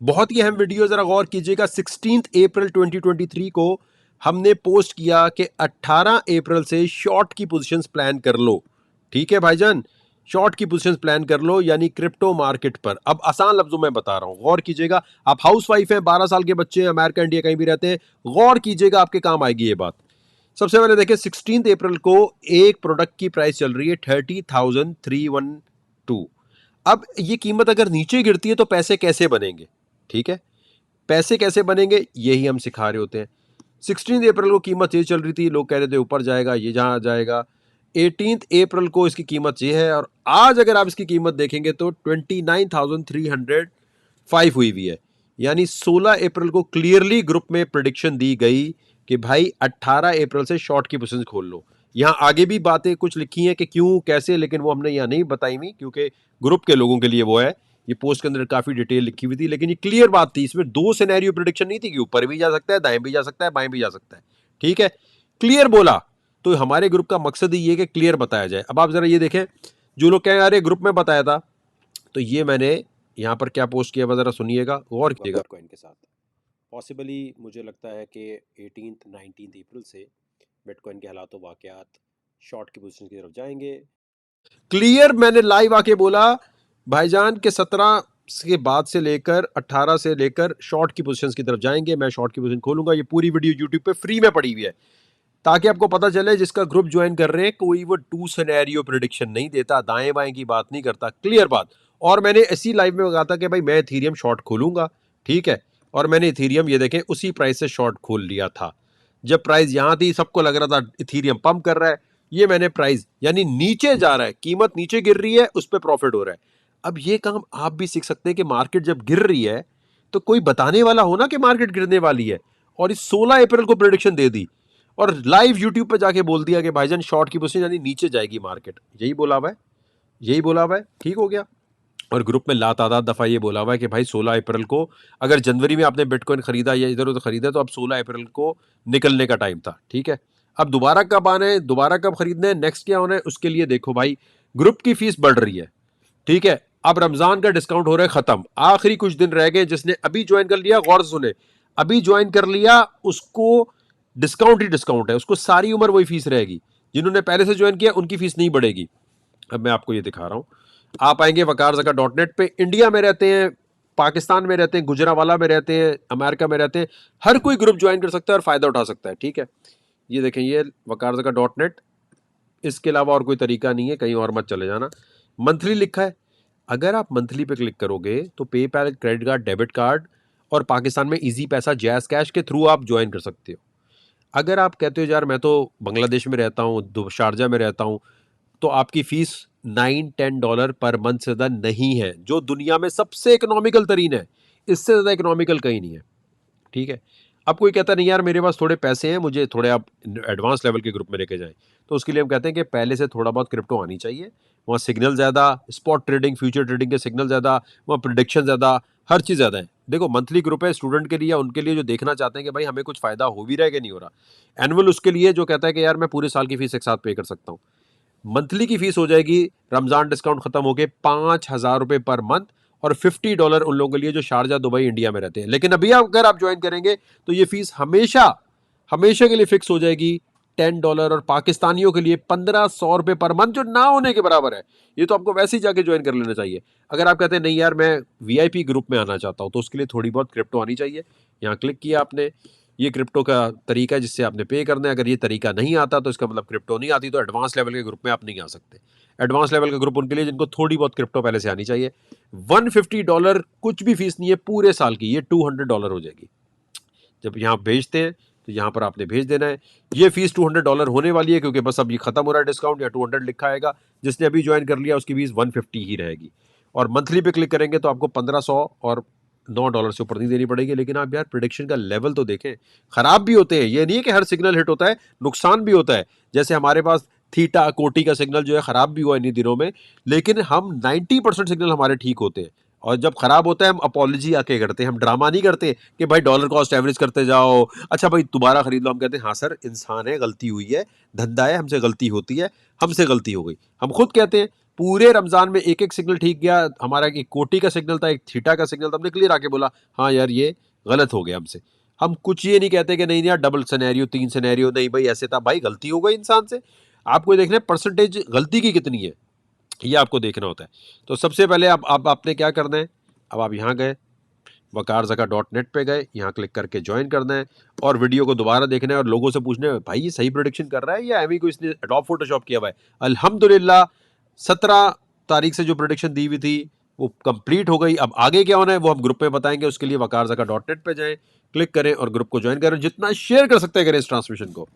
बहुत ही अहम वीडियो, जरा गौर कीजिएगा। 16 अप्रैल 2023 को हमने पोस्ट किया कि 18 अप्रैल से शॉर्ट की पोजीशंस प्लान कर लो। ठीक है भाईजान, शॉर्ट की पोजीशंस प्लान कर लो, यानी क्रिप्टो मार्केट पर। अब आसान लफ्जों में बता रहा हूं, गौर कीजिएगा। आप हाउसवाइफ हैं, 12 साल के बच्चे, अमेरिका इंडिया कहीं भी रहते हैं, गौर कीजिएगा, आपके काम आएगी ये बात। सबसे पहले देखिए, 16 अप्रैल को एक प्रोडक्ट की प्राइस चल रही है 30,312। अब ये कीमत अगर नीचे गिरती है तो पैसे कैसे बनेंगे? ठीक है, पैसे कैसे बनेंगे यही हम सिखा रहे होते हैं। 16 अप्रैल को कीमत ये चल रही थी, लोग कह रहे थे ऊपर जाएगा, ये जहां जाएगा। 18 अप्रैल को इसकी कीमत ये है, और आज अगर आप इसकी कीमत देखेंगे तो 29,305 हुई है। यानी 16 अप्रैल को क्लियरली ग्रुप में प्रिडिक्शन दी गई कि भाई 18 अप्रैल से शॉर्ट की पोजीशन खोल लो। यहाँ आगे भी बातें कुछ लिखी हैं कि क्यों कैसे, लेकिन वो हमने यहाँ नहीं बताई हुई, क्योंकि ग्रुप के लोगों के लिए वो है। ये पोस्ट के अंदर काफी डिटेल लिखी हुई थी, लेकिन ये क्लियर बात थी। इसमें दो सिनेरियो प्रिडिक्शन नहीं थी कि ऊपर भी जा सकता है, दाएं भी जा सकता है, बाएं भी जा सकता है। ठीक है, क्लियर बोला। तो हमारे ग्रुप का मकसद ही ये कि क्लियर बताया जाए। अब आप जरा ये देखें, जो लोग कह रहे हैं ग्रुप में बताया था, तो ये मैंने यहाँ पर क्या पोस्ट किया, जरा सुनिएगा, गौर कीजिएगा। बिटकॉइन के साथ पॉसिबली मुझे लगता है कि 18-19 अप्रैल से बिटकॉइन के हालात व वाकयात शॉर्ट की पोजीशन की तरफ जाएंगे। क्लियर मैंने लाइव आके बोला भाईजान के 17 के बाद से लेकर 18 से लेकर शॉर्ट की पोजीशंस की तरफ जाएंगे। मैं शॉर्ट की पोजीशन खोलूंगा। ये पूरी वीडियो यूट्यूब पे फ्री में पड़ी हुई है, ताकि आपको पता चले। जिसका ग्रुप ज्वाइन कर रहे हैं, कोई वो टू सिनेरियो प्रेडिक्शन नहीं देता, दाएं बाएं की बात नहीं करता, क्लियर बात। और मैंने इसी लाइव में कहा था कि भाई मैं इथेरियम शॉर्ट खोलूंगा। ठीक है, और मैंने इथेरियम ये देखें उसी प्राइस से शॉर्ट खोल लिया था। जब प्राइस यहां थी, सबको लग रहा था इथेरियम पंप कर रहा है। ये मैंने प्राइस यानी नीचे जा रहा है, कीमत नीचे गिर रही है, उस पर प्रॉफिट हो रहा है। अब ये काम आप भी सीख सकते हैं कि मार्केट जब गिर रही है तो कोई बताने वाला हो ना कि मार्केट गिरने वाली है। और इस 16 अप्रैल को प्रेडिक्शन दे दी और लाइव यूट्यूब पे जाके बोल दिया कि भाईजान शॉर्ट की पोजीशन यानी नीचे जाएगी मार्केट। यही बोला हुआ है, यही बोला हुआ है। ठीक हो गया। और ग्रुप में लातादाद दफा ये बोला हुआ है कि भाई 16 अप्रैल को, अगर जनवरी में आपने बिटकॉइन खरीदा या इधर उधर खरीदा, तो अब 16 अप्रैल को निकलने का टाइम था। ठीक है, अब दोबारा कब आना है, दोबारा कब खरीदना है, नेक्स्ट क्या होना है, उसके लिए देखो भाई, ग्रुप की फीस बढ़ रही है। ठीक है, अब रमजान का डिस्काउंट हो रहा है खत्म, आखिरी कुछ दिन रह गए। जिसने अभी ज्वाइन कर लिया, गौर से सुने, अभी ज्वाइन कर लिया, उसको डिस्काउंट ही डिस्काउंट है, उसको सारी उम्र वही फीस रहेगी। जिन्होंने पहले से ज्वाइन किया उनकी फीस नहीं बढ़ेगी। अब मैं आपको ये दिखा रहा हूं, आप आएंगे waqarzaka.net पे। इंडिया में रहते हैं, पाकिस्तान में रहते हैं, गुजरावाला में रहते हैं, अमेरिका में रहते हैं, हर कोई ग्रुप ज्वाइन कर सकता है और फायदा उठा सकता है। ठीक है, ये देखें, ये waqarzaka.net, इसके अलावा और कोई तरीका नहीं है, कहीं और मत चले जाना। मंथली लिखा है, अगर आप मंथली पे क्लिक करोगे तो PayPal, credit card, debit card और पाकिस्तान में इजी पैसा, जैज कैश के थ्रू आप ज्वाइन कर सकते हो। अगर आप कहते हो यार मैं तो बांग्लादेश में रहता हूँ, शारजा में रहता हूँ, तो आपकी फीस $9-10 पर मंथ से ज़्यादा नहीं है, जो दुनिया में सबसे इकोनॉमिकल तरीन है। इससे ज़्यादा इकोनॉमिकल कहीं नहीं है। ठीक है, अब कोई कहता नहीं यार मेरे पास थोड़े पैसे हैं, मुझे थोड़े आप एडवांस लेवल के ग्रुप में लेके जाएं, तो उसके लिए हम कहते हैं कि पहले से थोड़ा बहुत क्रिप्टो आनी चाहिए। वहाँ सिग्नल ज़्यादा, स्पॉट ट्रेडिंग, फ्यूचर ट्रेडिंग के सिग्नल ज़्यादा, वहाँ प्रिडिक्शन ज़्यादा, हर चीज़ ज़्यादा है। देखो, मंथली ग्रुप है स्टूडेंट के लिए, उनके लिए जो देखना चाहते हैं कि भाई हमें कुछ फ़ायदा हो भी रहा है कि नहीं हो रहा। एनुअल उसके लिए जो कहता है कि यार मैं पूरे साल की फीस एक साथ पे कर सकता हूँ। मंथली की फीस हो जाएगी रमजान डिस्काउंट खत्म होके $5,000 पर मंथ, और $50 उन लोगों के लिए जो शारजा, दुबई, इंडिया में रहते हैं। लेकिन अभी अगर आप ज्वाइन करेंगे तो ये फीस हमेशा हमेशा के लिए फिक्स हो जाएगी $10, और पाकिस्तानियों के लिए $1,500 पर मंथ, जो ना होने के बराबर है। ये तो आपको वैसे ही जाके ज्वाइन कर लेना चाहिए। अगर आप कहते हैं नहीं यार मैं वीआईपी ग्रुप में आना चाहता हूं, तो उसके लिए थोड़ी बहुत क्रिप्टो आनी चाहिए। यहाँ क्लिक किया आपने, ये क्रिप्टो का तरीका है जिससे आपने पे करना है। अगर ये तरीका नहीं आता तो इसका मतलब क्रिप्टो नहीं आती, तो एडवांस लेवल के ग्रुप में आप नहीं आ सकते। एडवांस लेवल का ग्रुप उनके लिए जिनको थोड़ी बहुत क्रिप्टो पहले से आनी चाहिए। $150 कुछ भी फीस नहीं है पूरे साल की, ये $200 हो जाएगी। जब यहाँ भेजते हैं तो यहाँ पर आपने भेज देना है। ये फीस $200 होने वाली है, क्योंकि बस अब ये खत्म हो रहा है डिस्काउंट, या 200 लिखा आएगा। जिसने अभी ज्वाइन कर लिया उसकी फीस 150 ही रहेगी। और मंथली पे क्लिक करेंगे तो आपको 1500 और $9 से ऊपर नहीं देनी पड़ेगी। लेकिन आप यार प्रिडिक्शन का लेवल तो देखें, खराब भी होते हैं। ये नहीं है कि हर सिग्नल हिट होता है, नुकसान भी होता है। जैसे हमारे पास थीटा कोटि का सिग्नल जो है खराब भी हुआ इन्हीं दिनों में, लेकिन हम 90% सिग्नल हमारे ठीक होते हैं। और जब खराब होता है हम अपॉलॉजी आके करते हैं, हम ड्रामा नहीं करते कि भाई डॉलर कॉस्ट एवरेज करते जाओ, अच्छा भाई दोबारा खरीद लो। हम कहते हैं हाँ सर, इंसान है, गलती हुई है, धंधा है, हमसे गलती होती है, हमसे गलती हो गई। हम खुद कहते हैं पूरे रमजान में एक एक सिग्नल ठीक गया, हमारा एक कोटि का सिग्नल था, एक थीटा का सिग्नल था, हमने क्लियर आके बोला हाँ यार ये गलत हो गया हमसे। हम कुछ ये नहीं कहते कि नहीं यार डबल सिनेरियो, 3 सिनेरियो, नहीं भाई ऐसे था, भाई गलती हो गई इंसान से। आपको देखना है परसेंटेज गलती की कितनी है, ये आपको देखना होता है। तो सबसे पहले अब आपने क्या करना है, अब आप यहाँ गए waqarzaka.net पे गए, यहाँ क्लिक करके ज्वाइन करना है और वीडियो को दोबारा देखना है और लोगों से पूछना है भाई ये सही प्रोडिक्शन कर रहा है या एमी को इसने एडोब फोटोशॉप किया हुआ है। अल्हम्दुलिल्लाह 17 तारीख से जो प्रोडिक्शन दी हुई थी वो कंप्लीट हो गई। अब आगे क्या होना है वो हम ग्रुप में बताएंगे, उसके लिए waqarzaka.net पे जाएं, क्लिक करें और ग्रुप को ज्वाइन करें। जितना शेयर कर सकते हैं करें इस ट्रांसमिशन को।